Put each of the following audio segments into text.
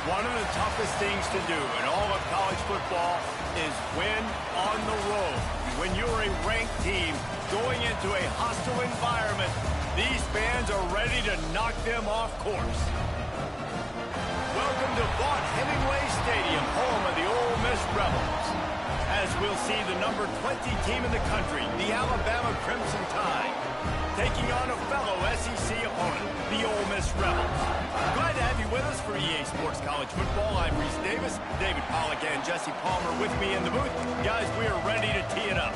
One of the toughest things to do in all of college football is win on the road. When you're a ranked team going into a hostile environment, these fans are ready to knock them off course. Welcome to Vaught Hemingway Stadium, home of the Ole Miss Rebels. As we'll see the number 20 team in the country, the Alabama Crimson Tide, taking on a fellow SEC opponent, the Ole Miss Rebels. Glad to have you with us for EA Sports College Football. I'm Reese Davis, David Pollack and Jesse Palmer with me in the booth. Guys, we are ready to tee it up.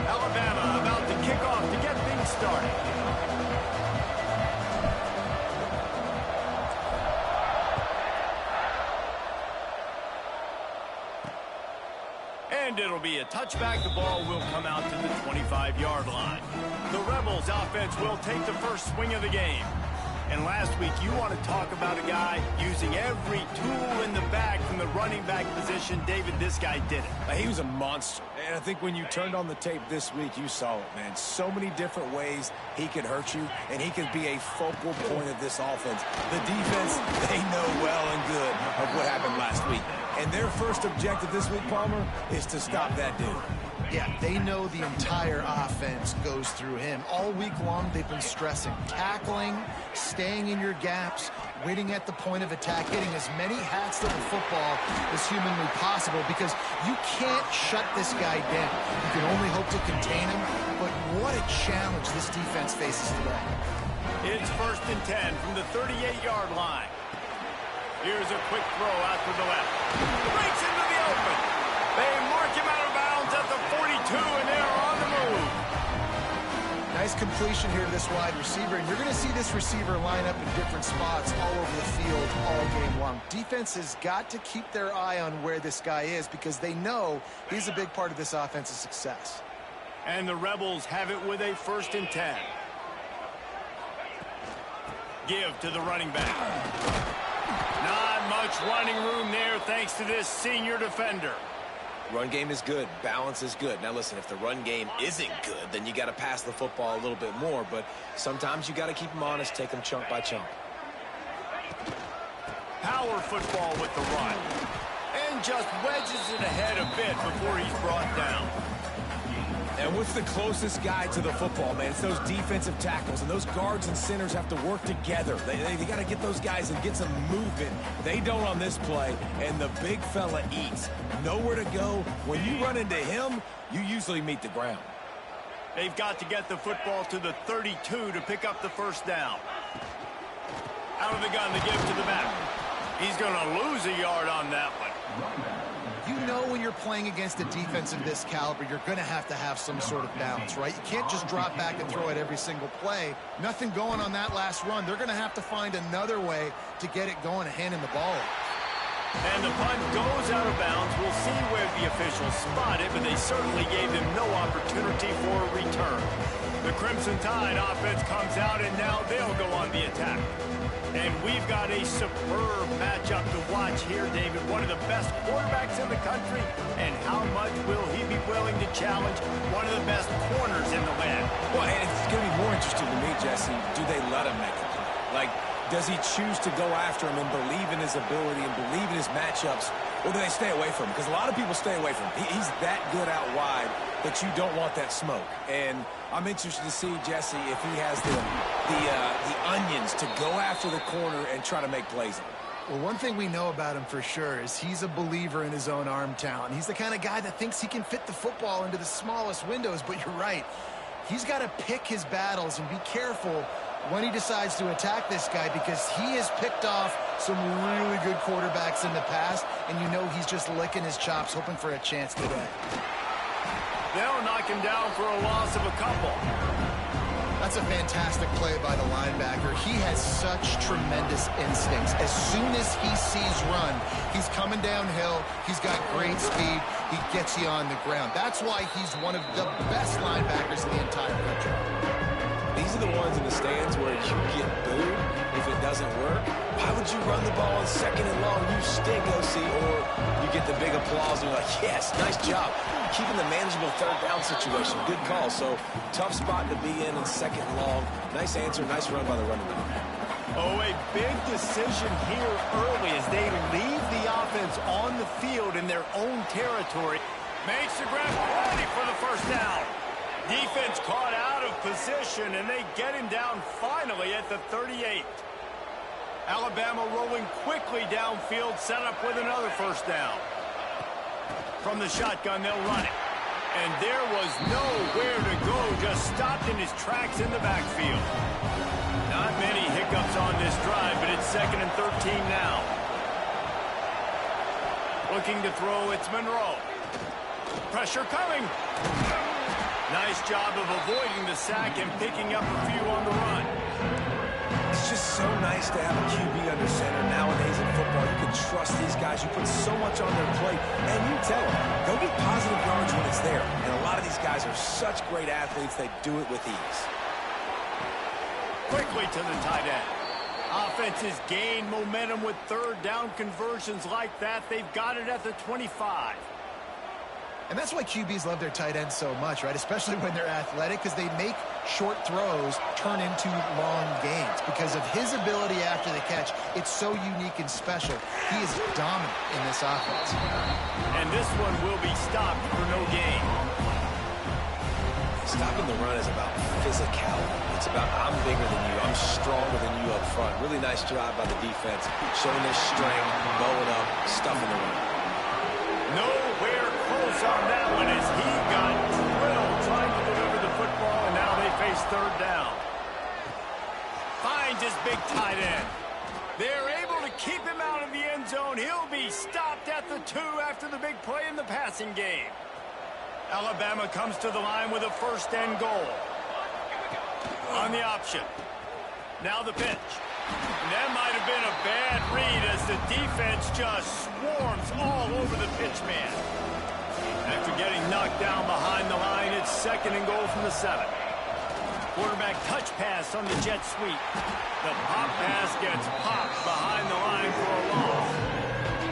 Alabama about to kick off to get things started. And it'll be a touchback. The ball will come out to the 25-yard line. The Rebels offense will take the first swing of the game. And last week, you want to talk about a guy using every tool in the bag from the running back position. David, this guy did it. He was a monster. And I think when you turned on the tape this week, you saw it, man. So many different ways he could hurt you, and he could be a focal point of this offense. The defense, they know well and good of what happened last week. And their first objective this week, Palmer, is to stop that dude. Yeah, they know the entire offense goes through him. All week long, they've been stressing tackling, staying in your gaps, waiting at the point of attack, getting as many hats to the football as humanly possible, because you can't shut this guy down. You can only hope to contain him, but what a challenge this defense faces today. It's 1st and 10 from the 38-yard line. Here's a quick throw out to the left. Breaks into the open. They mark him out of bounds at the 42, and they're on the move. Nice completion here to this wide receiver, and you're going to see this receiver line up in different spots all over the field all game long. Defense has got to keep their eye on where this guy is, because they know he's a big part of this offense's success. And the Rebels have it with a 1st and 10. Give to the running back. Not much running room there thanks to this senior defender. Run game is good. Balance is good. Now, listen, if the run game isn't good, then you got to pass the football a little bit more. But sometimes you got to keep them honest, take them chunk by chunk. Power football with the run. And just wedges it ahead a bit before he's brought down. And what's the closest guy to the football, man? It's those defensive tackles, and those guards and centers have to work together. They got to get those guys and get some movement. They don't on this play, and the big fella eats. Nowhere to go. When you run into him, you usually meet the ground. They've got to get the football to the 32 to pick up the 1st down. Out of the gun, the give to the back. He's going to lose a yard on that one. You know when you're playing against a defense of this caliber, you're going to have some sort of balance, right? You can't just drop back and throw it every single play. Nothing going on that last run. They're going to have to find another way to get it going and hand him the ball. And the punt goes out of bounds. We'll see where the officials spot it, but they certainly gave him no opportunity for a return. The Crimson Tide offense comes out, and now they'll go on the attack. And we've got a superb matchup to watch here, David. One of the best quarterbacks in the country. And how much will he be willing to challenge one of the best corners in the land? Well, and it's going to be more interesting to me, Jesse, do they let him make a play? Like, does he choose to go after him and believe in his ability and believe in his matchups, or do they stay away from him? Because a lot of people stay away from him. He's that good out wide that you don't want that smoke. And I'm interested to see, Jesse, if he has the onions to go after the corner and try to make plays. Well, one thing we know about him for sure is he's a believer in his own arm talent. He's the kind of guy that thinks he can fit the football into the smallest windows, but you're right. He's got to pick his battles and be careful when he decides to attack this guy, because he has picked off some really good quarterbacks in the past, and you know he's just licking his chops, hoping for a chance today. They'll knock him down for a loss of a couple. That's a fantastic play by the linebacker. He has such tremendous instincts. As soon as he sees run, he's coming downhill. He's got great speed. He gets you on the ground. That's why he's one of the best linebackers in the entire country. These are the ones in the stands where you get booed if it doesn't work. Why would you run the ball on 2nd and long? You stink, OC. Or you get the big applause and you're like, yes, nice job. Keeping the manageable 3rd down situation. Good call. So tough spot to be in 2nd and long. Nice answer, nice run by the running back. Oh, a big decision here early as they leave the offense on the field in their own territory. Makes the grab ready for the first down. Defense caught out of position, and they get him down finally at the 38. Alabama rolling quickly downfield, set up with another first down. From the shotgun, they'll run it. And there was nowhere to go, just stopped in his tracks in the backfield. Not many hiccups on this drive, but it's 2nd and 13 now. Looking to throw, it's Monroe. Pressure coming. Nice job of avoiding the sack and picking up a few on the run. It's just so nice to have a QB under center nowadays in football. You can trust these guys. You put so much on their plate, and you tell them, go get positive yards when it's there. And a lot of these guys are such great athletes, they do it with ease. Quickly to the tight end. Offenses gain momentum with third down conversions like that. They've got it at the 25. And that's why QBs love their tight ends so much, right? Especially when they're athletic, because they make short throws turn into long gains. Because of his ability after the catch, it's so unique and special. He is dominant in this offense. And this one will be stopped for no gain. Stopping the run is about physicality. It's about I'm bigger than you. I'm stronger than you up front. Really nice job by the defense, showing their strength, bowing up, stuffing the run. Nowhere close on that one as he got drilled trying to deliver the football, and now they face third down. Finds his big tight end. They're able to keep him out of the end zone. He'll be stopped at the 2 after the big play in the passing game. Alabama comes to the line with a 1st and goal. On the option. Now the pitch. And that might have been a bad read as the defense just swarms all over the pitch man. After getting knocked down behind the line, it's 2nd and goal from the 7. Quarterback touch pass on the jet sweep. The pop pass gets popped behind the line for a loss.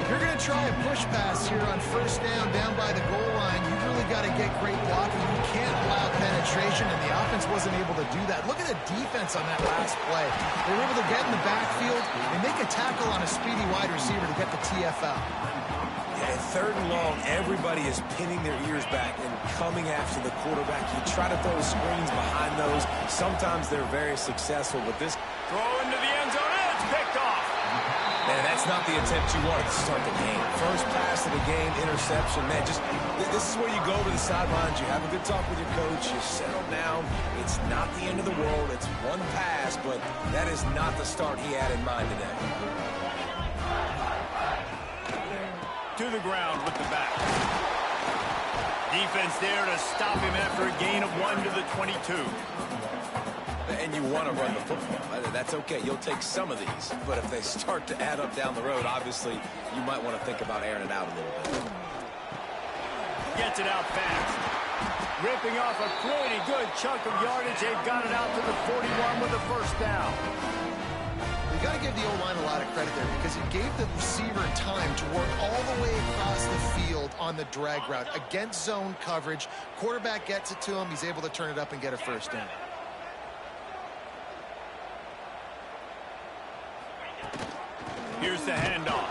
If you're going to try a push pass here on 1st down by the goal line, you've really got to get great blocking. You can't allow penetration, and the offense wasn't able to do that. Look at the defense on that last play. They were able to get in the backfield and make a tackle on a speedy wide receiver to get the TFL. Yeah, at 3rd and long, everybody is pinning their ears back and coming after the quarterback. You try to throw screens behind those. Sometimes they're very successful, but this throw into the end zone, and it's picked off. Man, that's not the attempt you wanted to start the game. First pass of the game, interception. Man, just this is where you go to the sidelines. You have a good talk with your coach. You settle down. It's not the end of the world. It's one pass, but that is not the start he had in mind today. To the ground with the back. Defense there to stop him after a gain of 1 to the 22. And you want to run the football. That's okay. You'll take some of these. But if they start to add up down the road, obviously, you might want to think about airing it out a little bit. Gets it out fast. Ripping off a pretty good chunk of yardage. They've got it out to the 41 with a 1st down. You got to give the O-line a lot of credit there because it gave the receiver time to work all the way across the field on the drag route against zone coverage. Quarterback gets it to him. He's able to turn it up and get a 1st down. Here's the handoff.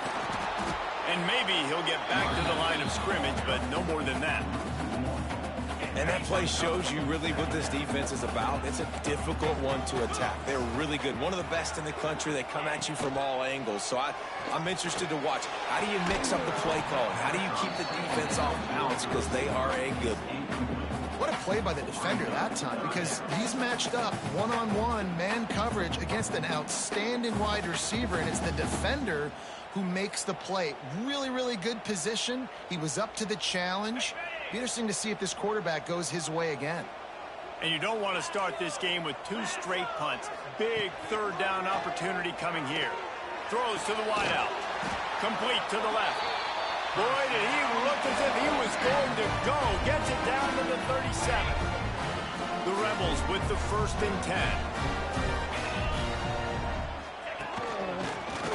And maybe he'll get back to the line of scrimmage, but no more than that. And that play shows you really what this defense is about. It's a difficult one to attack. They're really good. One of the best in the country. They come at you from all angles. So I'm interested to watch. How do you mix up the play calling? How do you keep the defense off balance? Because they are a good one. What a play by the defender that time, because he's matched up one-on-one man coverage against an outstanding wide receiver, and it's the defender who makes the play. Really, really good position. He was up to the challenge. Be interesting to see if this quarterback goes his way again. And you don't want to start this game with 2 straight punts. Big 3rd down opportunity coming here. Throws to the wideout. Complete to the left. Boy, did he look as if he was going to go. Gets it down to the 37. The Rebels with the 1st and 10.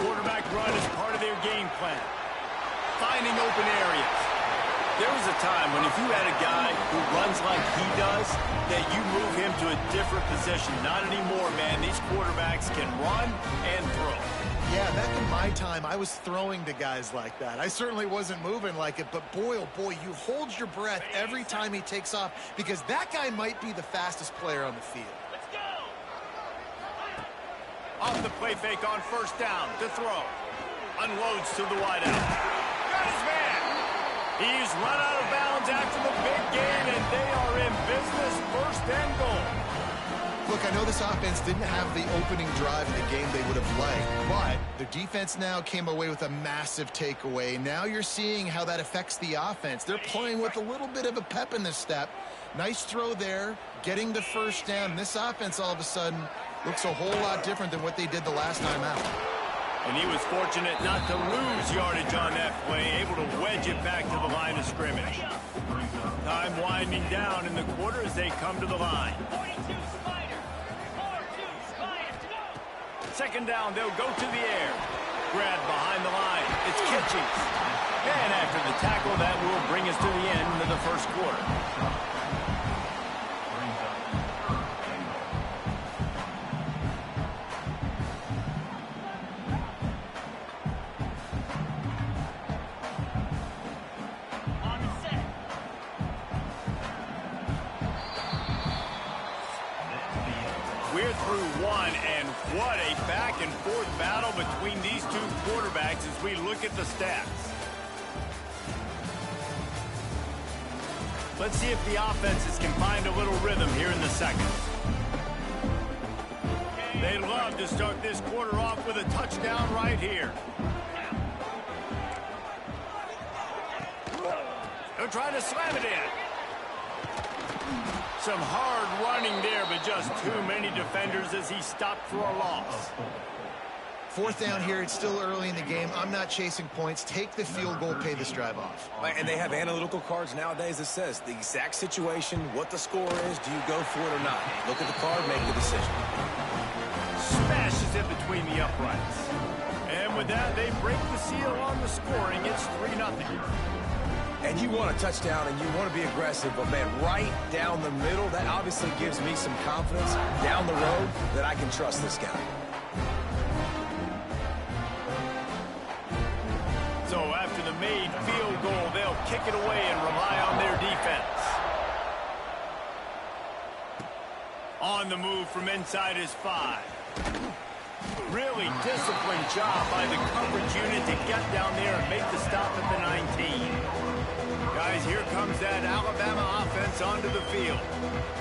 Quarterback run is part of their game plan. Finding open areas. There was a time when if you had a guy who runs like he does, that you move him to a different position. Not anymore, man. These quarterbacks can run and throw. Yeah, back in my time, I was throwing to guys like that. I certainly wasn't moving like it, but boy, oh boy, you hold your breath every time he takes off because that guy might be the fastest player on the field. Let's go! Off the play fake on first down to throw. Unloads to the wideout. Got his man! He's run out of bounds after the big gain, and they are in business, first and goal. Look, I know this offense didn't have the opening drive of the game they would have liked, but their defense now came away with a massive takeaway. Now you're seeing how that affects the offense. They're playing with a little bit of a pep in the step. Nice throw there, getting the first down. This offense all of a sudden looks a whole lot different than what they did the last time out. And he was fortunate not to lose yardage on that play, able to wedge it back to the line of scrimmage. Time winding down in the quarter as they come to the line. Second down, they'll go to the air. Grab behind the line. It's Kitchings. And after the tackle, that will bring us to the end of the first quarter. We're through one, and what a back-and-forth battle between these two quarterbacks as we look at the stats. Let's see if the offenses can find a little rhythm here in the second. They love to start this quarter off with a touchdown right here. They're trying to slam it in. Some hard running there, but just too many defenders as he stopped for a loss. Fourth down here. It's still early in the game. I'm not chasing points. Take the field goal, pay this drive off. And they have analytical cards nowadays that says the exact situation, what the score is, do you go for it or not? Look at the card, make the decision. Smashes it between the uprights. And with that, they break the seal on the scoring. It's 3-0. And you want a touchdown and you want to be aggressive, but man, right down the middle, that obviously gives me some confidence down the road that I can trust this guy. So after the made field goal, they'll kick it away and rely on their defense. On the move from inside his 5. Really disciplined job by the coverage unit to get down there and make the stop at the 19. Guys, here comes that Alabama offense onto the field.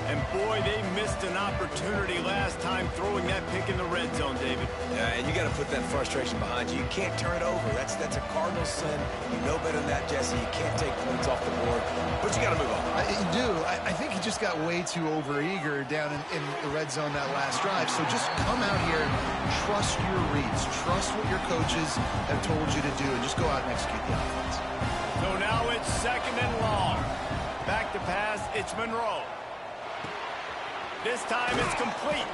And boy, they missed an opportunity last time throwing that pick in the red zone, David. Yeah, and you got to put that frustration behind you. You can't turn it over. That's a Cardinal sin. You know better than that, Jesse. You can't take points off the board, but you got to move on. You do. I think he just got way too overeager down in the red zone that last drive. So just come out here, trust your reads, trust what your coaches have told you to do, and just go out and execute the offense. So now it's second and long. Back to pass, it's Monroe. This time it's complete.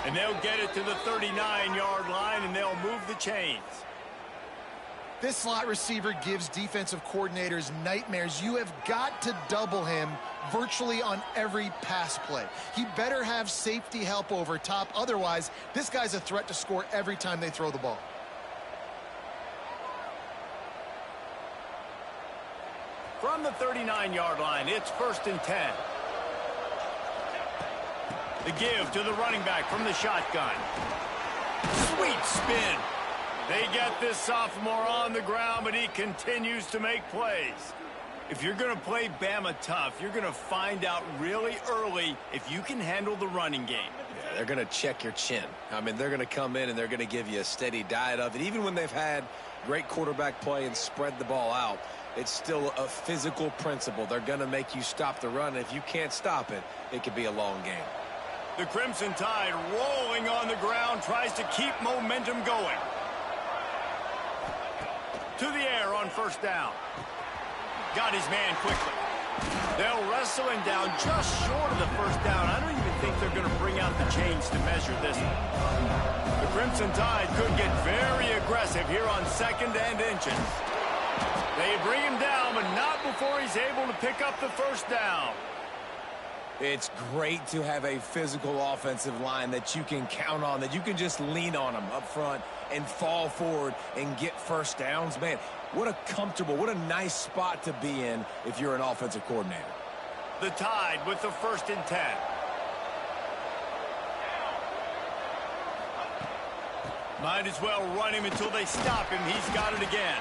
And they'll get it to the 39-yard line, and they'll move the chains. This slot receiver gives defensive coordinators nightmares. You have got to double him virtually on every pass play. He better have safety help over top. Otherwise, this guy's a threat to score every time they throw the ball. From the 39-yard line, it's 1st and 10. The give to the running back from the shotgun. Sweet spin. They get this sophomore on the ground, but he continues to make plays. If you're going to play Bama tough, you're going to find out really early if you can handle the running game. Yeah, they're going to check your chin. I mean, they're going to come in and they're going to give you a steady diet of it. Even when they've had great quarterback play and spread the ball out, it's still a physical principle. They're going to make you stop the run. If you can't stop it, it could be a long game. The Crimson Tide rolling on the ground, tries to keep momentum going. To the air on first down. Got his man quickly. They'll wrestle him down just short of the first down. I don't even think they're going to bring out the chains to measure this one. The Crimson Tide could get very aggressive here on 2nd and inches. They bring him down, but not before he's able to pick up the first down. It's great to have a physical offensive line that you can count on, that you can just lean on them up front and fall forward and get first downs. Man, what a comfortable, what a nice spot to be in if you're an offensive coordinator. The Tide with the 1st and 10. Might as well run him until they stop him. He's got it again.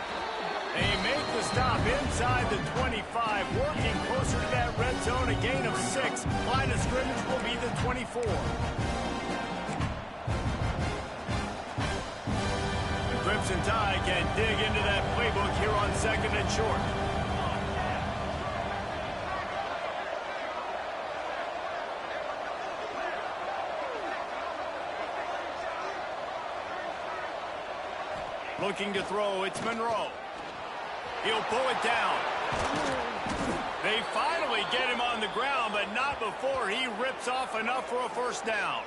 They make the stop inside the 25, working closer to that red zone, a gain of 6. Line of scrimmage will be the 24. The Crimson Tide can dig into that playbook here on 2nd and short. Looking to throw, it's Monroe. He'll pull it down. They finally get him on the ground, but not before he rips off enough for a first down.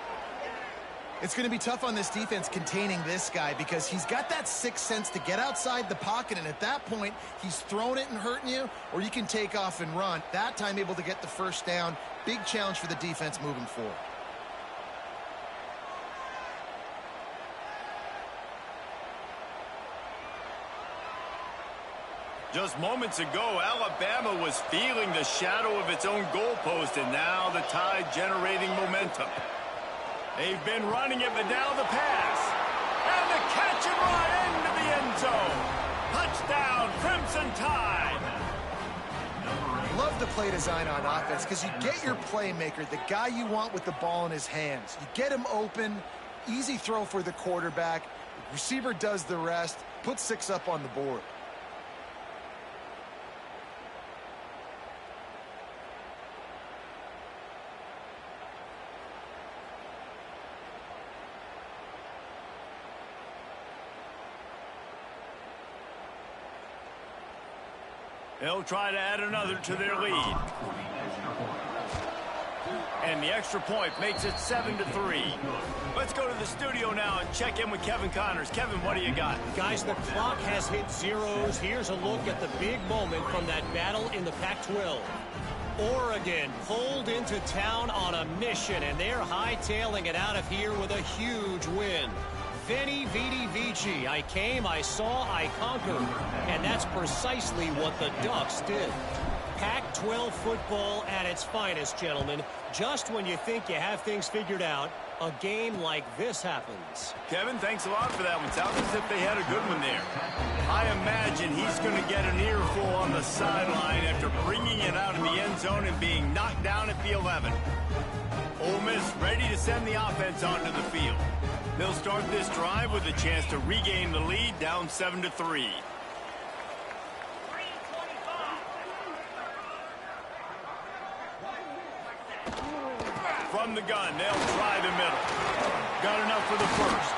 It's going to be tough on this defense containing this guy because he's got that sixth sense to get outside the pocket, and at that point, he's throwing it and hurting you, or you can take off and run. That time able to get the first down. Big challenge for the defense moving forward. Just moments ago, Alabama was feeling the shadow of its own goalpost, and now the Tide generating momentum. They've been running it, but now the pass. And the catch and run into the end zone. Touchdown, Crimson Tide. Love the play design on offense because you get your playmaker, the guy you want with the ball in his hands. You get him open, easy throw for the quarterback. The receiver does the rest, put 6 up on the board. They'll try to add another to their lead. And the extra point makes it 7-3. Let's go to the studio now and check in with Kevin Connors. Kevin, what do you got? Guys, the clock has hit zeros. Here's a look at the big moment from that battle in the Pac-12. Oregon pulled into town on a mission, and they're hightailing it out of here with a huge win. Veni, Vidi, Vici. I came, I saw, I conquered. And that's precisely what the Ducks did. Pac-12 football at its finest, gentlemen. Just when you think you have things figured out, a game like this happens. Kevin, thanks a lot for that one. Sounds as if they had a good one there. I imagine he's going to get an earful on the sideline after bringing it out of the end zone and being knocked down at the 11. Ole Miss ready to send the offense onto the field. They'll start this drive with a chance to regain the lead, down 7-3. From the gun, they'll try the middle. Got enough for the first.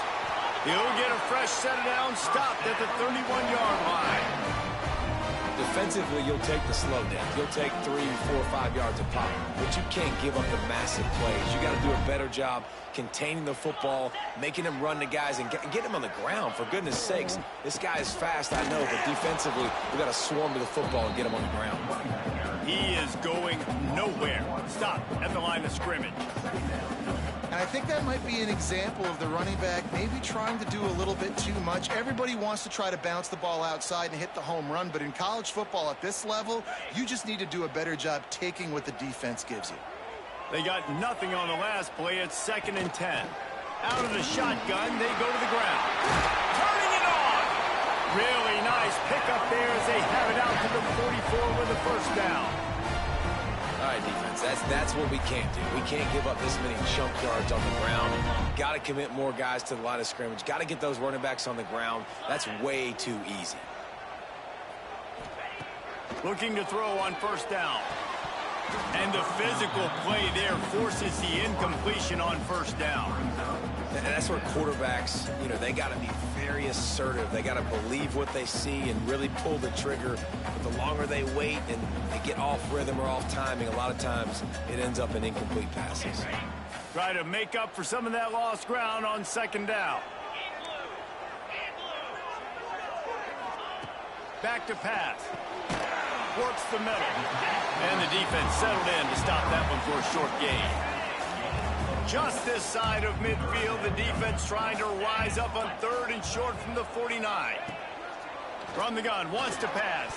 He'll get a fresh set down, stopped at the 31-yard line. Defensively, you'll take the slow down. You'll take 3, 4, 5 yards a pop, but you can't give up the massive plays. You got to do a better job containing the football, making him run the guys, and get him on the ground. For goodness sakes, this guy is fast, I know, but defensively, we got to swarm to the football and get him on the ground. He is going nowhere. Stop at the line of scrimmage. And I think that might be an example of the running back maybe trying to do a little bit too much. Everybody wants to try to bounce the ball outside and hit the home run, but in college football at this level, you just need to do a better job taking what the defense gives you. They got nothing on the last play. It's 2nd and 10. Out of the shotgun, they go to the ground. Turning it on! Really nice pickup there as they have it out to the 44 with the first down. All right, defense, that's what we can't do. We can't give up this many chunk yards on the ground. Got to commit more guys to the line of scrimmage. Got to get those running backs on the ground. That's way too easy. Looking to throw on first down. And the physical play there forces the incompletion on first down. And that's where quarterbacks, they got to be very assertive. They got to believe what they see and really pull the trigger. But the longer they wait and they get off rhythm or off timing, a lot of times it ends up in incomplete passes. Try to make up for some of that lost ground on second down. Back to pass. Works the middle. And the defense settled in to stop that one for a short gain. Just this side of midfield, the defense trying to rise up on 3rd and short from the 49. From the gun, wants to pass.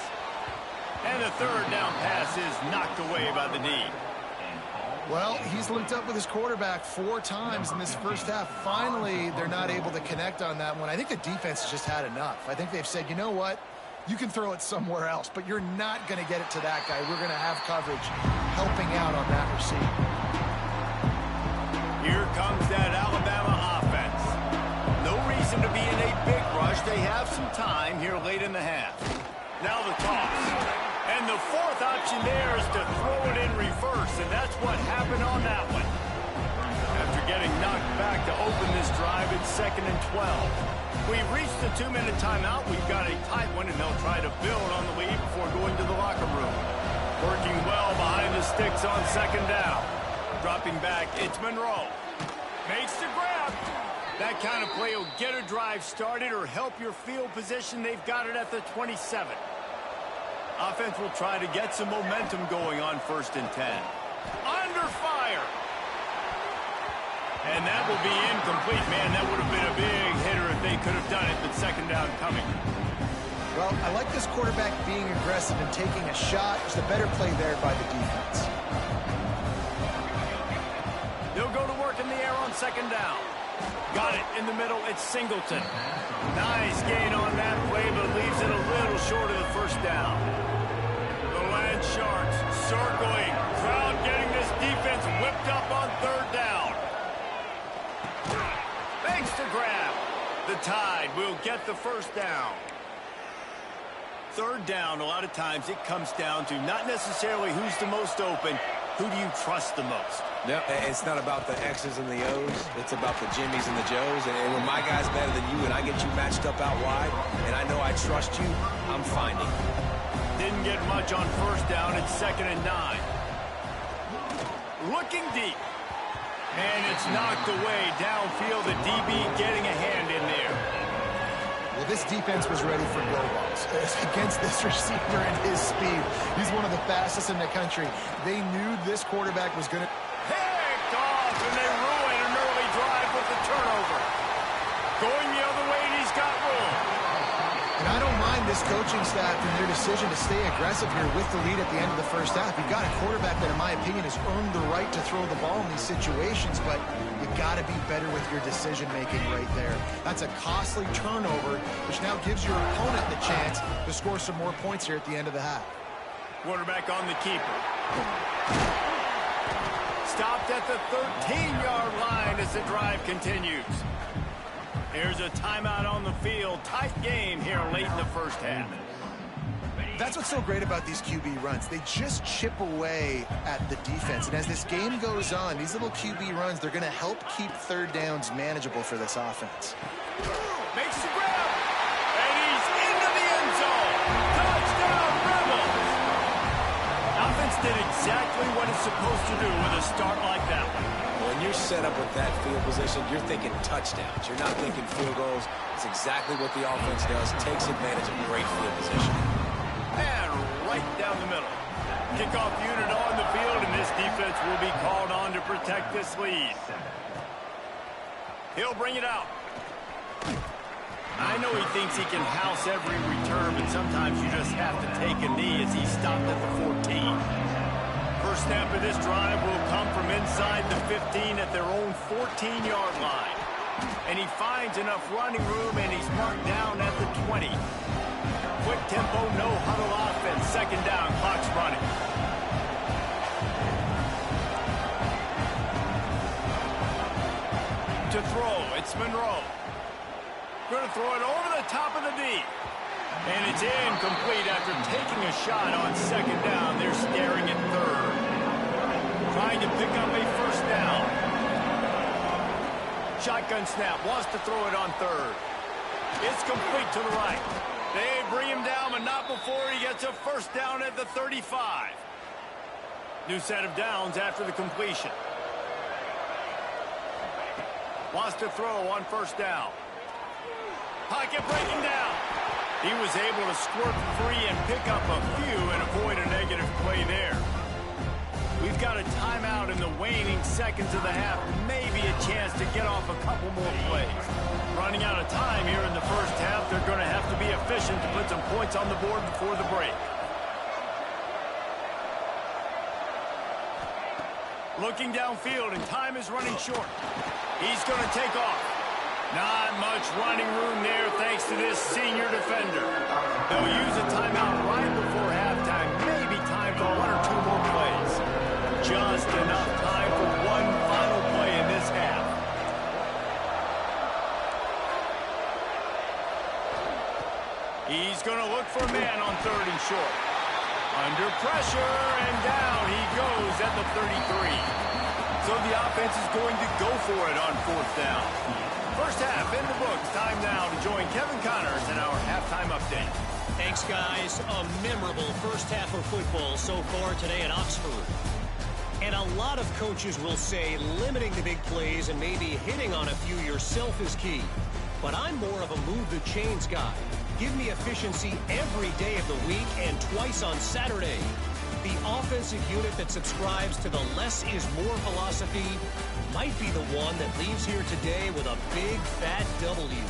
And the 3rd down pass is knocked away by the D. Well, he's linked up with his quarterback 4 times in this first half. Finally, they're not able to connect on that one. I think the defense has just had enough. I think they've said, you know what? You can throw it somewhere else, but you're not going to get it to that guy. We're going to have coverage helping out on that receiver. Here comes that Alabama offense. No reason to be in a big rush. They have some time here late in the half. Now the toss. And the 4th option there is to throw it in reverse, and that's what happened on that one. After getting knocked back to open this drive, it's 2nd and 12. We've reached the 2-minute timeout. We've got a tight one, and they'll try to build on the lead before going to the locker room. Working well behind the sticks on 2nd down. Dropping back, it's Monroe. Makes the grab. That kind of play will get a drive started or help your field position. They've got it at the 27. Offense will try to get some momentum going on 1st and 10. Under fire. And that will be incomplete. Man, that would have been a big hitter if they could have done it, but 2nd down coming. Well, I like this quarterback being aggressive and taking a shot. Just a better play there by the defense. They'll go to work in the air on 2nd down. Got it in the middle. It's Singleton. Nice gain on that play, but leaves it a little short of the 1st down. The Land Sharks circling. Crowd getting this defense whipped up on 3rd down. Thanks to grab. The Tide will get the 1st down. 3rd down, a lot of times it comes down to not necessarily who's the most open, who do you trust the most? Yeah, it's not about the X's and the O's. It's about the Jimmies and the Joes. And when my guy's better than you and I get you matched up out wide, and I know I trust you, I'm finding. Didn't get much on 1st down. It's 2nd and 9. Looking deep. And it's knocked away downfield. The DB getting a hand in there. Well, this defense was ready for blow balls against this receiver and his speed. He's one of the fastest in the country. They knew this quarterback was going to... Picked off, and they ruin an early drive with the turnover. Going the other way, and he's got room. And I don't mind this coaching staff and their decision to stay aggressive here with the lead at the end of the first half. You've got a quarterback that, in my opinion, has earned the right to throw the ball in these situations, but you got to be better with your decision-making right there. That's a costly turnover, which now gives your opponent the chance to score some more points here at the end of the half. Quarterback on the keeper. Stopped at the 13-yard line as the drive continues. Here's a timeout on the field. Tight game here late in the first half. That's what's so great about these QB runs. They just chip away at the defense. And as this game goes on, these little QB runs, they're going to help keep 3rd downs manageable for this offense. Makes the grab. And he's into the end zone. Touchdown, Rebels. Offense did exactly what it's supposed to do with a start like that one. When you're set up with that field position, you're thinking touchdowns. You're not thinking field goals. It's exactly what the offense does. Takes advantage of great field position. And right down the middle. Kickoff unit on the field, and this defense will be called on to protect this lead. He'll bring it out. I know he thinks he can house every return, but sometimes you just have to take a knee as he stopped at the 14. First snap of this drive will come from inside the 15 at their own 14-yard line. And he finds enough running room, and he's marked down at the 20. Quick tempo, no huddle offense. 2nd down, clock's running. To throw, it's Monroe. Going to throw it over the top of the D. And it's incomplete after taking a shot on 2nd down. They're staring at 3rd. Trying to pick up a 1st down. Shotgun snap, wants to throw it on 3rd. It's complete to the right. They bring him down, but not before he gets a 1st down at the 35. New set of downs after the completion. Wants to throw on 1st down. Pocket breaking down. He was able to squirt free and pick up a few and avoid a negative play there. We've got a timeout in the waning seconds of the half. Maybe a chance to get off a couple more plays. Running out of time here in the first half. They're going to have to be efficient to put some points on the board before the break. Looking downfield, and time is running short. He's going to take off. Not much running room there thanks to this senior defender. They'll use a timeout right before halftime. Maybe time for one or two more plays. Just enough time for one final play in this half. He's going to look for a man on 3rd and short. Under pressure, and down he goes at the 33. So the offense is going to go for it on 4th down. First half in the books. Time now to join Kevin Connors in our halftime update. Thanks, guys. A memorable first half of football so far today at Oxford. And a lot of coaches will say limiting the big plays and maybe hitting on a few yourself is key. But I'm more of a move the chains guy. Give me efficiency every day of the week and twice on Saturday. The offensive unit that subscribes to the less is more philosophy might be the one that leaves here today with a big fat W.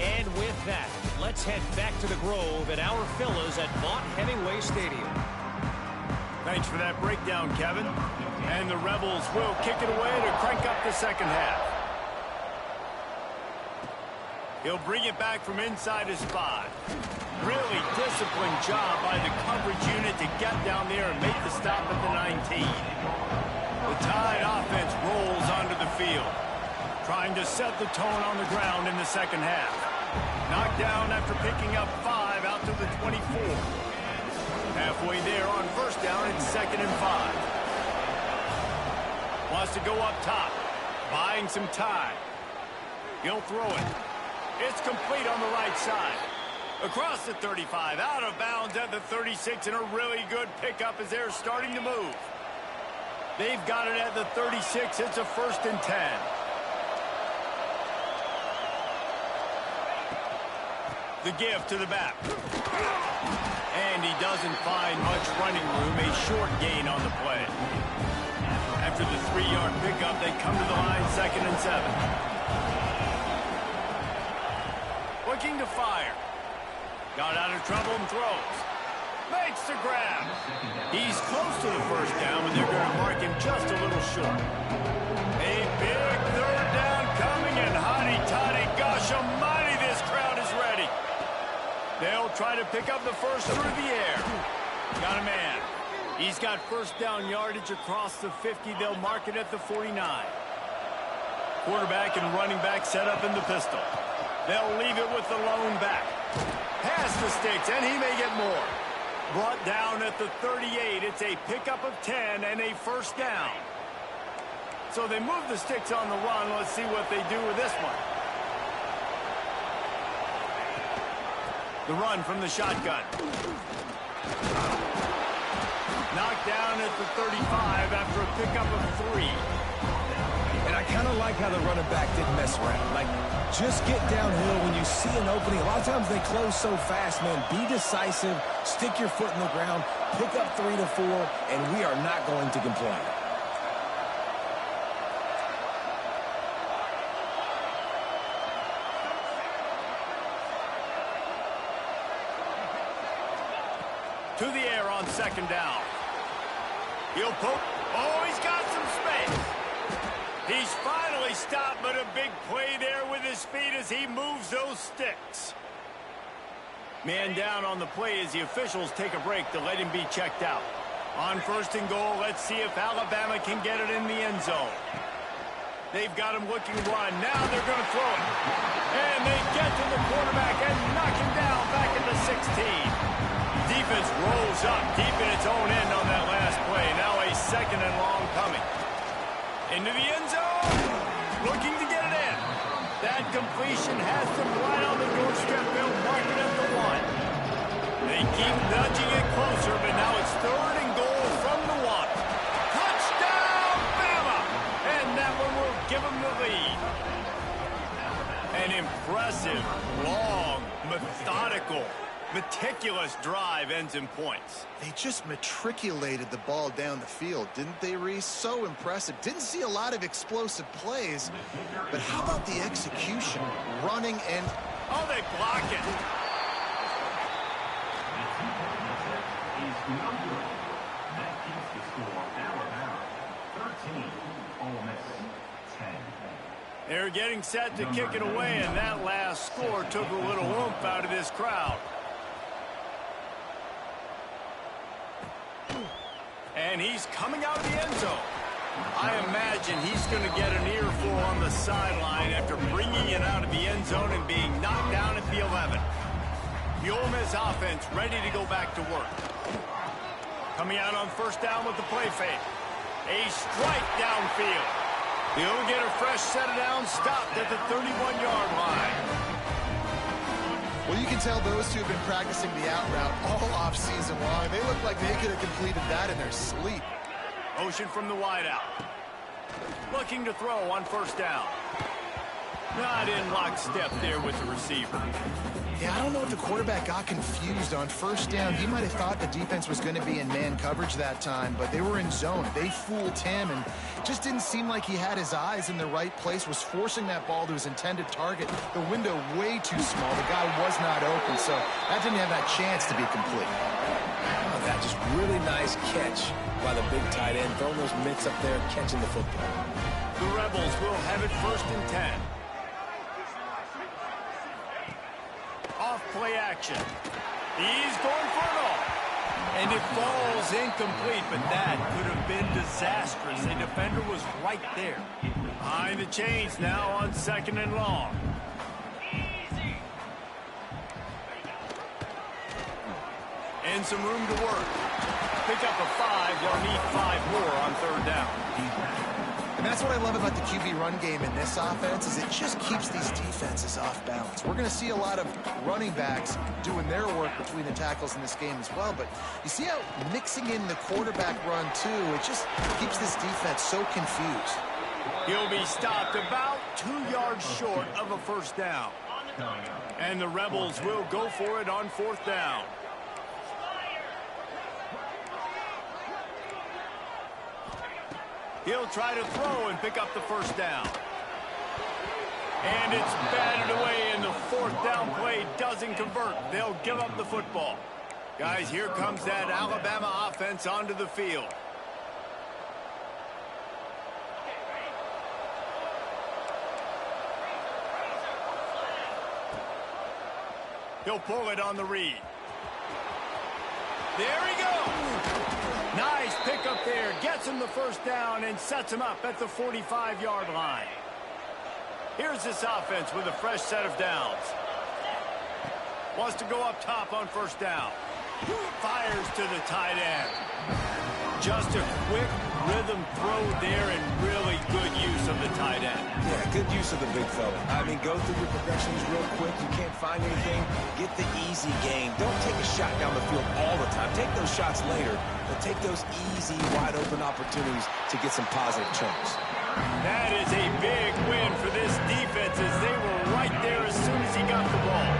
And with that, let's head back to the Grove at our fellas at Vaught Hemingway Stadium. Thanks for that breakdown, Kevin. And the Rebels will kick it away to crank up the second half. He'll bring it back from inside his spot. Really disciplined job by the coverage unit to get down there and make the stop at the 19. The Tide offense rolls onto the field, trying to set the tone on the ground in the second half. Knocked down after picking up 5 out to the 24. Halfway there on first down, it's 2nd and 5. Wants to go up top, buying some time. He'll throw it. It's complete on the right side. Across the 35, out of bounds at the 36, and a really good pickup as they're starting to move. They've got it at the 36. It's a 1st and 10. The give to the back. And he doesn't find much running room. A short gain on the play. After the 3-yard pickup, they come to the line 2nd and 7. Looking to fire. Got out of trouble and throws. Makes the grab. He's close to the first down, but they're going to mark him just a little short. A big 3rd down coming, and hotty-toddy, gosh almighty, this crowd is ready. They'll try to pick up the first through the air. Got a man. He's got first down yardage across the 50. They'll mark it at the 49. Quarterback and running back set up in the pistol. They'll leave it with the lone back. Pass the sticks, and he may get more. Brought down at the 38. It's a pickup of 10 and a first down. So they move the sticks on the run. Let's see what they do with this one. The run from the shotgun. Knocked down at the 35 after a pickup of 3. And I kind of like how the running back didn't mess around. Like, just get downhill when you see an opening. A lot of times they close so fast, man. Be decisive, stick your foot in the ground, pick up 3 to 4, and we are not going to complain. To the air on 2nd down. He'll poke. Oh, he's got some space. He's finally stopped, but a big play there with his feet as he moves those sticks. Man down on the play as the officials take a break to let him be checked out. On 1st and goal, let's see if Alabama can get it in the end zone. They've got him looking run. Now they're going to throw it. And they get to the quarterback and knock him down back at the 16. Defense rolls up deep in its own end on that last play. Now a 2nd and long coming. Into the end zone. Looking to get it in. That completion has them right on the doorstep. They'll mark it at the 1. They keep nudging it closer, but now it's 3rd and goal from the 1. Touchdown, Bama! And that one will give them the lead. An impressive, long Methodical, meticulous drive ends in points. They just matriculated the ball down the field, didn't they, Reese? So impressive. Didn't see a lot of explosive plays, but how about the execution? Running and... Oh, they block it. They're getting set to kick it away, and that last score took a little oomph out of this crowd. And he's coming out of the end zone. I imagine he's going to get an earful on the sideline after bringing it out of the end zone and being knocked down at the 11. The Ole Miss offense ready to go back to work. Coming out on first down with the play fake. A strike downfield. He'll get a fresh set of downs stopped at the 31-yard line. Well, you can tell those two have been practicing the out route all off-season long. They look like they could have completed that in their sleep. Motion from the wideout. Looking to throw on first down. Not in lockstep there with the receiver. Yeah, I don't know if the quarterback got confused on first down. He might have thought the defense was going to be in man coverage that time, but they were in zone. They fooled him and just didn't seem like he had his eyes in the right place, was forcing that ball to his intended target. The window way too small. The guy was not open, so that didn't have that chance to be complete. Oh, that just really nice catch by the big tight end, throwing those mitts up there, catching the football. The Rebels will have it 1st and 10. Off play action. He's going for it all. And it falls incomplete, but that could have been disastrous. A defender was right there. Behind the chains now on 2nd and long. And some room to work. Pick up a 5. They'll need 5 more on 3rd down. And that's what I love about the QB run game in this offense, is it just keeps these defenses off balance. We're going to see a lot of running backs doing their work between the tackles in this game as well. But you see how mixing in the quarterback run, too, it just keeps this defense so confused. He'll be stopped about 2 yards short of a first down. And the Rebels will go for it on 4th down. He'll try to throw and pick up the first down. And it's batted away, and the 4th down play doesn't convert. They'll give up the football. Guys, here comes that Alabama offense onto the field. He'll pull it on the read. There he goes. Nice pickup there. Gets him the first down and sets him up at the 45-yard line. Here's this offense with a fresh set of downs. Wants to go up top on first down. Fires to the tight end. Just a quick rhythm throw there and really good use of the tight end. Yeah, good use of the big fella. I mean, go through your progressions real quick. You can't find anything. Get the easy game. Don't take a shot down the field all the time. Take those shots later, but take those easy, wide-open opportunities to get some positive chunks. That is a big win for this defense as they were right there as soon as he got the ball.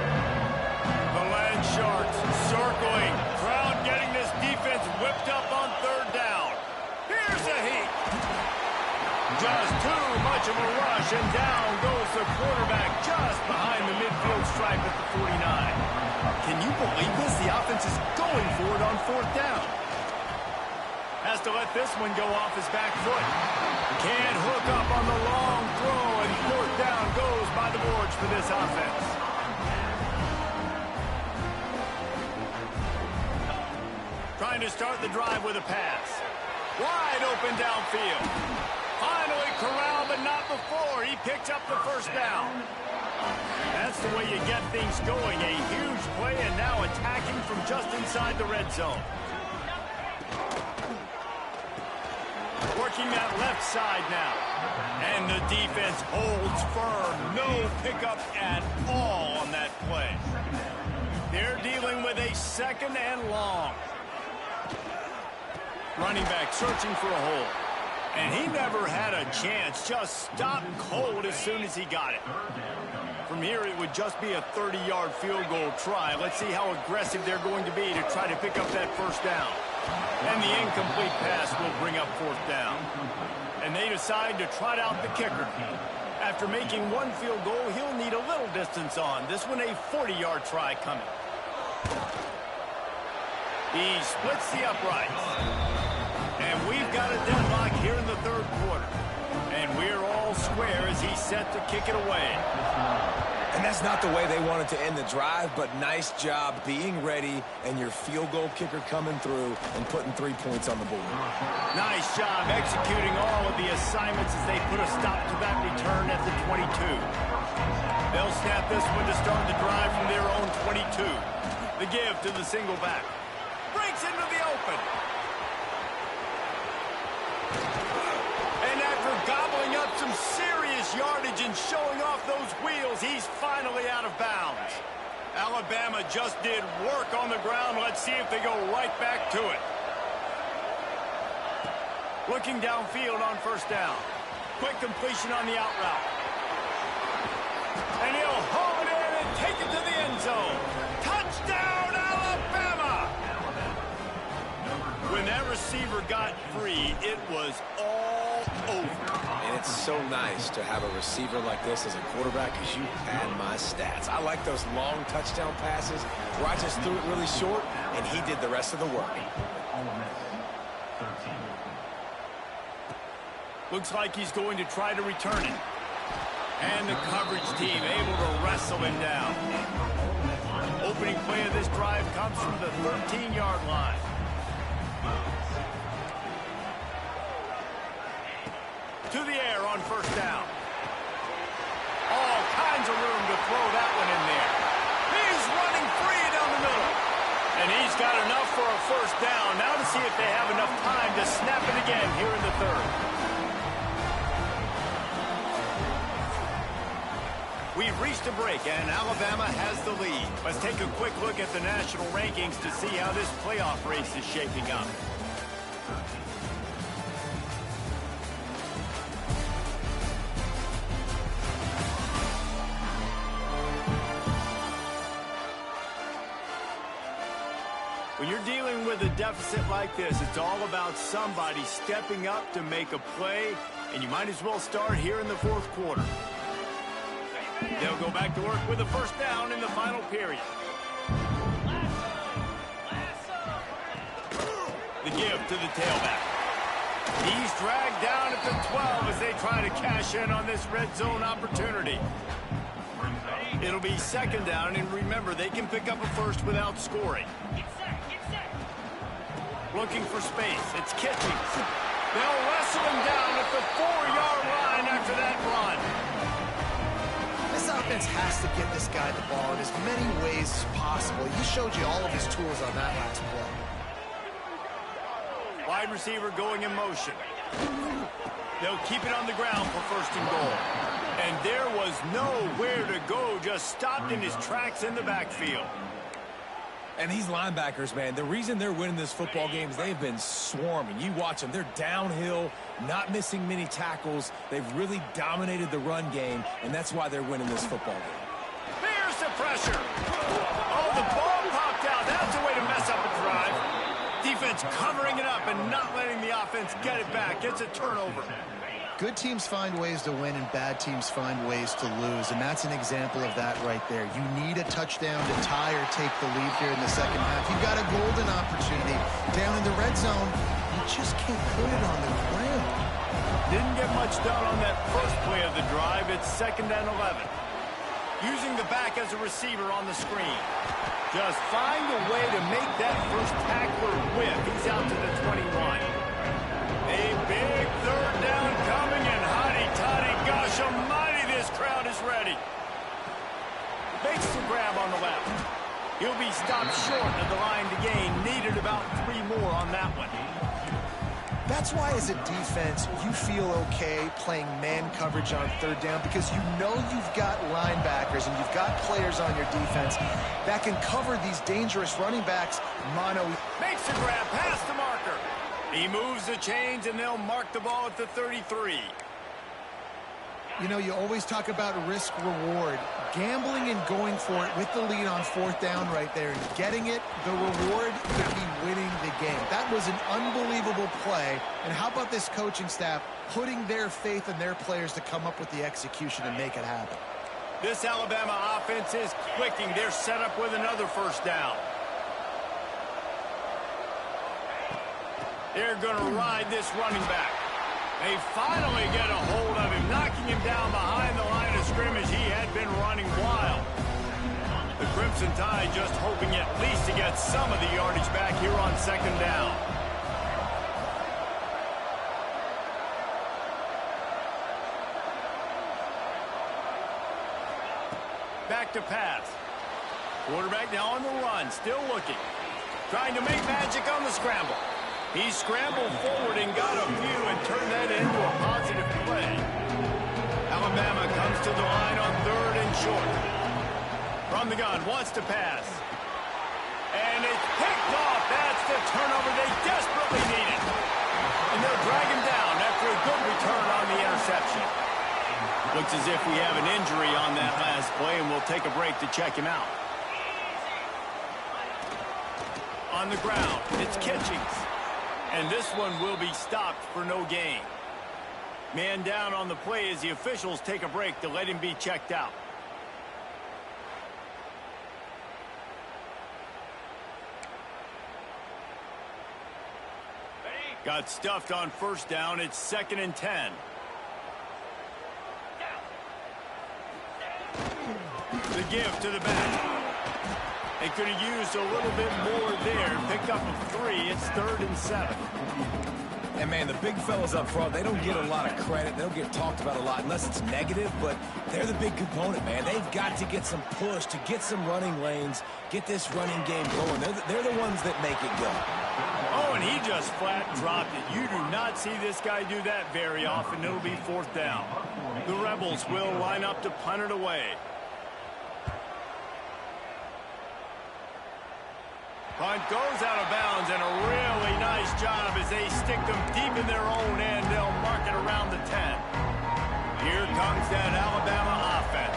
The Land Sharks circling. Crowd getting this defense whipped up on 3rd down. Here's a heat. Just too much of a rush, and down goes the quarterback just behind the midfield stripe at the 49. Can you believe this? The offense is going for it on 4th down. Has to let this one go off his back foot. Can't hook up on the long throw, and 4th down goes by the boards for this offense. Trying to start the drive with a pass. Wide open downfield. Finally corralled, but not before. He picks up the first down. That's the way you get things going. A huge play, and now attacking from just inside the red zone. Working that left side now. And the defense holds firm. No pickup at all on that play. They're dealing with a 2nd and long. Running back searching for a hole. And he never had a chance. Just stopped cold as soon as he got it. From here, it would just be a 30-yard field goal try. Let's see how aggressive they're going to be to try to pick up that first down. And the incomplete pass will bring up fourth down. And they decide to trot out the kicker. After making one field goal, he'll need a little distance on. This one a 40-yard try coming. He splits the uprights. And we've got a deadlock here in the third quarter. And we're all square as he's set to kick it away. And that's not the way they wanted to end the drive, but nice job being ready and your field goal kicker coming through and putting 3 points on the board. Nice job executing all of the assignments as they put a stop to that return at the 22. They'll snap this one to start the drive from their own 22. The give to the single back. Breaks into the open. And after gobbling up some serious yardage and showing off those wheels, he's finally out of bounds. Alabama just did work on the ground. Let's see if they go right back to it. Looking downfield on first down. Quick completion on the out route. And he'll haul it in and take it to the end zone. Touchdown, Alabama! When that receiver got free, it was all over. And it's so nice to have a receiver like this as a quarterback because you pad my stats. I like those long touchdown passes where I just threw it really short and he did the rest of the work. Looks like he's going to try to return it. And the coverage team able to wrestle him down. Opening play of this drive comes from the 13-yard line. To the air on first down. All kinds of room to throw that one in there. He's running free down the middle. And he's got enough for a first down. Now to see if they have enough time to snap it again here in the third. We've reached a break, and Alabama has the lead. Let's take a quick look at the national rankings to see how this playoff race is shaping up. When you're dealing with a deficit like this, it's all about somebody stepping up to make a play, and you might as well start here in the fourth quarter. They'll go back to work with a first down in the final period. The give to the tailback. He's dragged down at the 12 as they try to cash in on this red zone opportunity. It'll be second down, and remember, they can pick up a first without scoring. Looking for space. It's Kitchings. They'll wrestle him down at the 4-yard line after that run. This offense has to get this guy the ball in as many ways as possible. He showed you all of his tools on that last play. Wide receiver going in motion. They'll keep it on the ground for first and goal. And there was nowhere to go, just stopped in his tracks in the backfield. And these linebackers, man, the reason they're winning this football game is they've been swarming. You watch them. They're downhill, not missing many tackles. They've really dominated the run game, and that's why they're winning this football game. There's the pressure. Oh, the ball popped out. That's a way to mess up a drive. Defense covering it up and not letting the offense get it back. It's a turnover. Good teams find ways to win and bad teams find ways to lose, and that's an example of that right there. You need a touchdown to tie or take the lead here in the second half. You've got a golden opportunity down in the red zone. You just can't put it on the ground. Didn't get much done on that first play of the drive. It's second and 11. Using the back as a receiver on the screen. Just find a way to make that first tackler whip. He's out to the 21. A big third down coming, and hotty-toddy, gosh almighty, this crowd is ready. Makes the grab on the left. He'll be stopped short of the line to gain. Needed about 3 more on that one. That's why, as a defense, you feel okay playing man coverage on third down because you know you've got linebackers and you've got players on your defense that can cover these dangerous running backs mono. Makes the grab past the marker. He moves the chains, and they'll mark the ball at the 33. You know, you always talk about risk-reward. Gambling and going for it with the lead on fourth down right there and getting it, the reward could be winning the game. That was an unbelievable play. And how about this coaching staff putting their faith in their players to come up with the execution and make it happen? This Alabama offense is clicking. They're set up with another first down. They're going to ride this running back. They finally get a hold of him, knocking him down behind the line of scrimmage. He had been running wild. The Crimson Tide just hoping at least to get some of the yardage back here on second down. Back to pass. Quarterback now on the run, still looking. Trying to make magic on the scramble. He scrambled forward and got a few and turned that into a positive play. Alabama comes to the line on third and short. From the gun, wants to pass. And it's picked off. That's the turnover they desperately needed. And they'll drag him down after a good return on the interception. Looks as if we have an injury on that last play, and we'll take a break to check him out. On the ground, it's Kitchings. And this one will be stopped for no gain. Man down on the play as the officials take a break to let him be checked out. Got stuffed on first down. It's 2nd and 10. The give to the back. They could have used a little bit more there. Pick up a 3. It's 3rd and 7. And, man, the big fellas up front, they don't get a lot of credit. They don't get talked about a lot unless it's negative, but they're the big component, man. They've got to get some push, to get some running lanes, get this running game going. They're the ones that make it go. Oh, and he just flat dropped it. You do not see this guy do that very often. It'll be 4th down. The Rebels will line up to punt it away. Punt goes out of bounds, and a really nice job as they stick them deep in their own end. They'll mark it around the 10. Here comes that Alabama offense.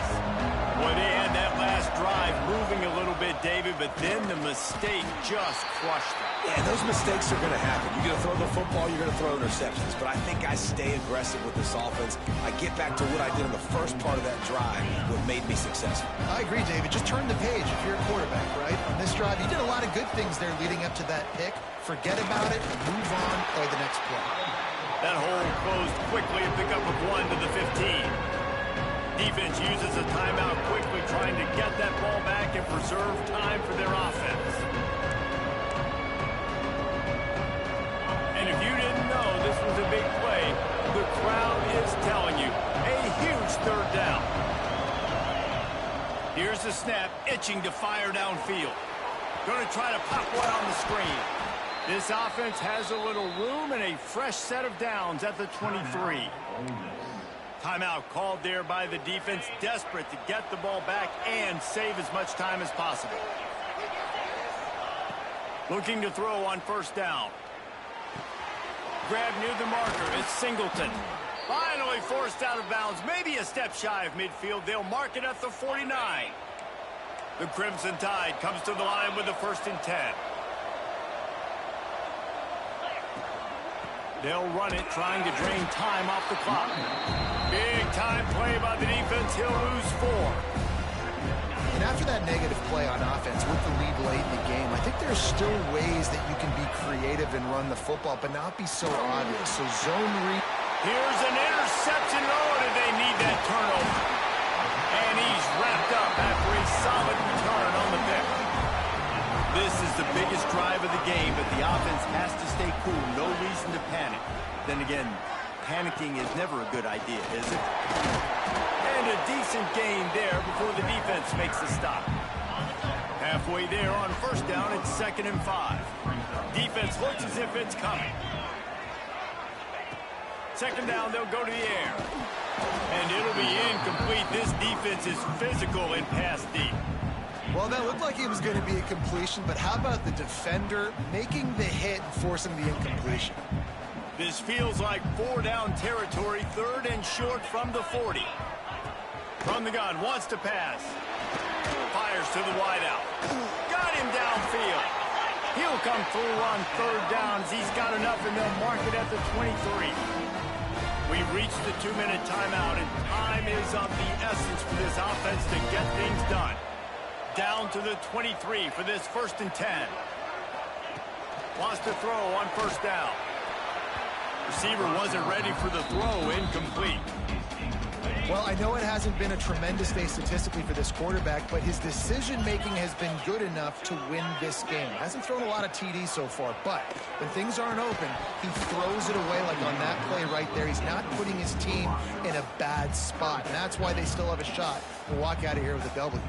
Boy, they had that last drive moving a little bit, David, but then the mistake just crushed them. Yeah, those mistakes are going to happen. You're going to throw the football, you're going to throw interceptions. But I think I stay aggressive with this offense. I get back to what I did in the first part of that drive, what made me successful. I agree, David. Just turn the page if you're a quarterback, right? On this drive, you did a lot of good things there leading up to that pick. Forget about it, move on, play the next play. That hole closed quickly and pick up a 1 to the 15. Defense uses a timeout quickly, trying to get that ball back and preserve time for their offense. And if you didn't know this was a big play, the crowd is telling you. A huge 3rd down. Here's the snap, itching to fire downfield. Going to try to pop one on the screen. This offense has a little room and a fresh set of downs at the 23. Timeout called there by the defense, desperate to get the ball back and save as much time as possible. Looking to throw on first down. Grab near the marker. It's Singleton. Finally forced out of bounds. Maybe a step shy of midfield. They'll mark it at the 49. The Crimson Tide comes to the line with the 1st and 10. They'll run it, trying to drain time off the clock. Big time play by the defense. He'll lose 4. And after that negative play on offense with the lead late in the game, I think there's still ways that you can be creative and run the football, but not be so obvious. So zone read. Here's an interception. Oh, did they need that turnover? And he's wrapped up after a solid return on the pick. This is the biggest drive of the game, but the offense has to stay cool. No reason to panic. Then again, panicking is never a good idea, is it? And a decent gain there before the defense makes the stop. Halfway there on first down, it's 2nd and 5. Defense looks as if it's coming. 2nd down, they'll go to the air. And it'll be incomplete. This defense is physical and pass deep. Well, that looked like it was going to be a completion, but how about the defender making the hit and forcing the incompletion? This feels like 4-down territory, 3rd and short from the 40. From the gun, wants to pass. Fires to the wideout. Got him downfield. He'll come through on 3rd downs. He's got enough, and they'll mark it at the 23. We've reached the 2-minute timeout, and time is of the essence for this offense to get things done. Down to the 23 for this 1st and 10. Wants to throw on 1st down. Receiver wasn't ready for the throw, incomplete. Well, I know it hasn't been a tremendous day statistically for this quarterback, but his decision-making has been good enough to win this game. Hasn't thrown a lot of TDs so far, but when things aren't open, he throws it away like on that play right there. He's not putting his team in a bad spot, and that's why they still have a shot to walk out of here with a W.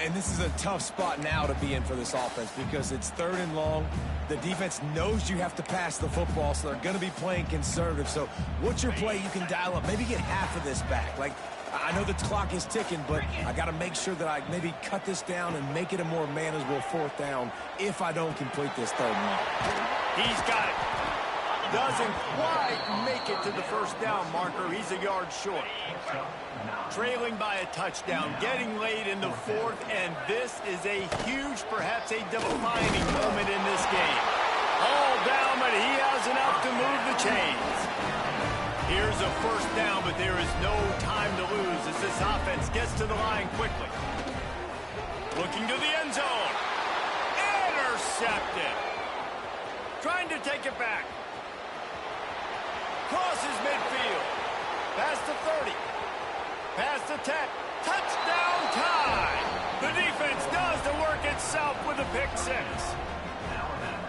And this is a tough spot now to be in for this offense because it's 3rd and long. The defense knows you have to pass the football, so they're going to be playing conservative. So what's your play you can dial up? Maybe get half of this back. Like, I know the clock is ticking, but I got to make sure that I maybe cut this down and make it a more manageable 4th down if I don't complete this 3rd and long. He's got it. Doesn't quite make it to the 1st down marker. He's a yard short. Trailing by a touchdown, getting late in the 4th, and this is a huge, perhaps a defining moment in this game. All down, but he has enough to move the chains. Here's a 1st down, but there is no time to lose as this offense gets to the line quickly. Looking to the end zone. Intercepted. Trying to take it back. Crosses midfield. Past the 30. Past the 10. Touchdown time. The defense does the work itself with a pick 6.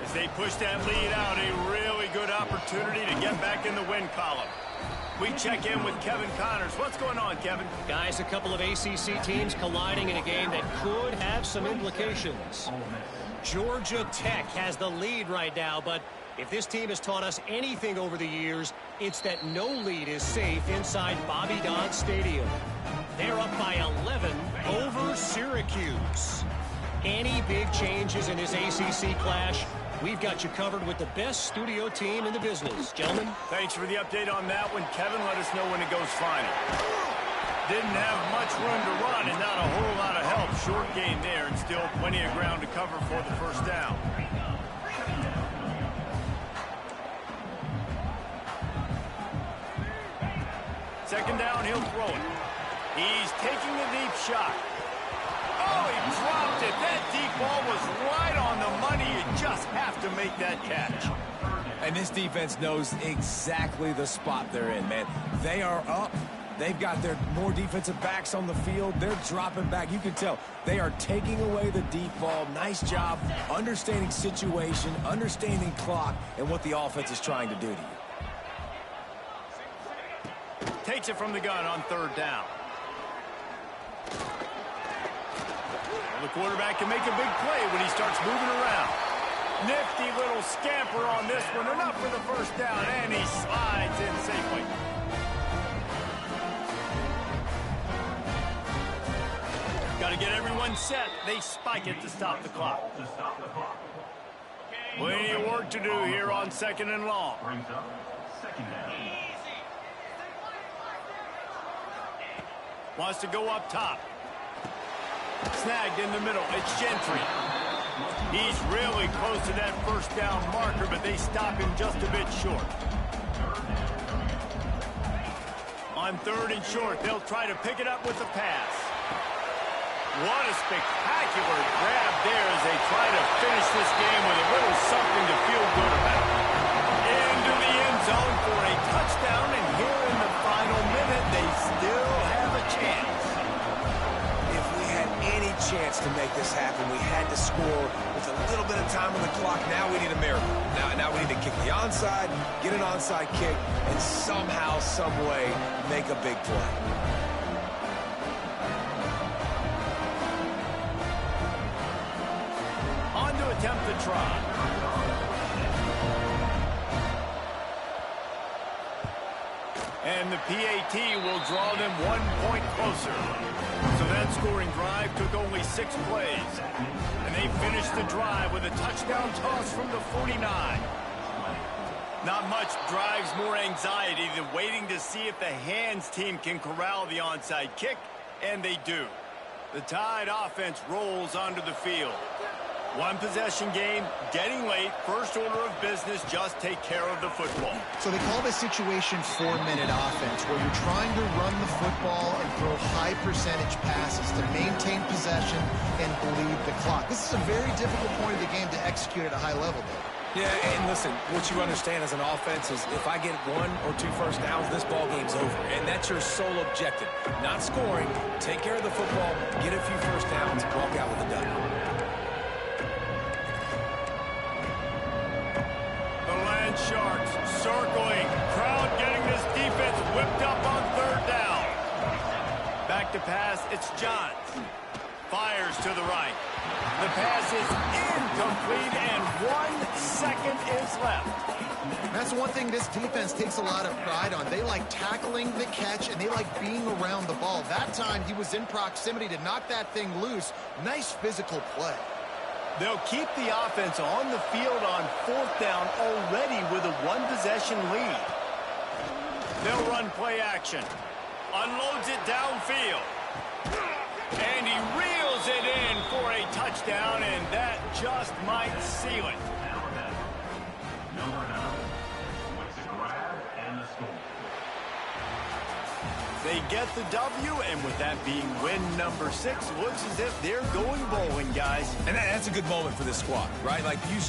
As they push that lead out, a really good opportunity to get back in the win column. We check in with Kevin Connors. What's going on, Kevin? Guys, a couple of ACC teams colliding in a game that could have some implications. Georgia Tech has the lead right now, but if this team has taught us anything over the years, it's that no lead is safe inside Bobby Dodd Stadium. They're up by 11 over Syracuse. Any big changes in this ACC clash, we've got you covered with the best studio team in the business. Gentlemen? Thanks for the update on that one, Kevin. Let us know when it goes final. Didn't have much room to run and not a whole lot of help. Short gain there and still plenty of ground to cover for the 1st down. Second down, he'll throw it. He's taking the deep shot. Oh, he dropped it. That deep ball was right on the money. You just have to make that catch. And this defense knows exactly the spot they're in, man. They are up. They've got their more defensive backs on the field. They're dropping back. You can tell they are taking away the deep ball. Nice job understanding situation, understanding clock, and what the offense is trying to do to you. Takes it from the gun on 3rd down. The quarterback can make a big play when he starts moving around. Nifty little scamper on this one. Enough for the 1st down, and he slides in safely. Got to get everyone set. They spike it to stop the clock. Plenty of work to do here on 2nd and long. Wants to go up top. Snagged in the middle. It's Gentry. He's really close to that 1st down marker, but they stop him just a bit short. On 3rd and short, they'll try to pick it up with the pass. What a spectacular grab there as they try to finish this game with a little something to feel good about. Into the end zone for a touchdown, and here in the final minute, they still have a chance. If we had any chance to make this happen, we had to score with a little bit of time on the clock. Now we need a miracle. Now we need to kick the onside, get an onside kick, and somehow, some way, make a big play. Attempt to try. And the PAT will draw them 1 point closer. So that scoring drive took only 6 plays. And they finished the drive with a touchdown toss from the 49. Not much drives more anxiety than waiting to see if the hands team can corral the onside kick, and they do. The Tide offense rolls onto the field. One possession game, getting late, first order of business, just take care of the football. So they call this situation 4-minute offense, where you're trying to run the football and throw high percentage passes to maintain possession and bleed the clock. This is a very difficult point of the game to execute at a high level, though. Yeah, and listen, what you understand as an offense is if I get 1 or 2 first downs, this ball game's over. And that's your sole objective. Not scoring, take care of the football, get a few first downs, walk out with a W. Sharks circling. Crowd getting this defense whipped up on third down. Back to pass, it's Johns. Fires to the right. The pass is incomplete, and 1 second is left. That's one thing this defense takes a lot of pride on. They like tackling the catch, and they like being around the ball. That time, he was in proximity to knock that thing loose. Nice physical play. They'll keep the offense on the field on fourth down already with a 1-possession lead. They'll run play action. Unloads it downfield. And he reels it in for a touchdown, and that just might seal it. They get the W, and with that being win number 6, looks as if they're going bowling, guys. And that's a good moment for this squad, right? Like, you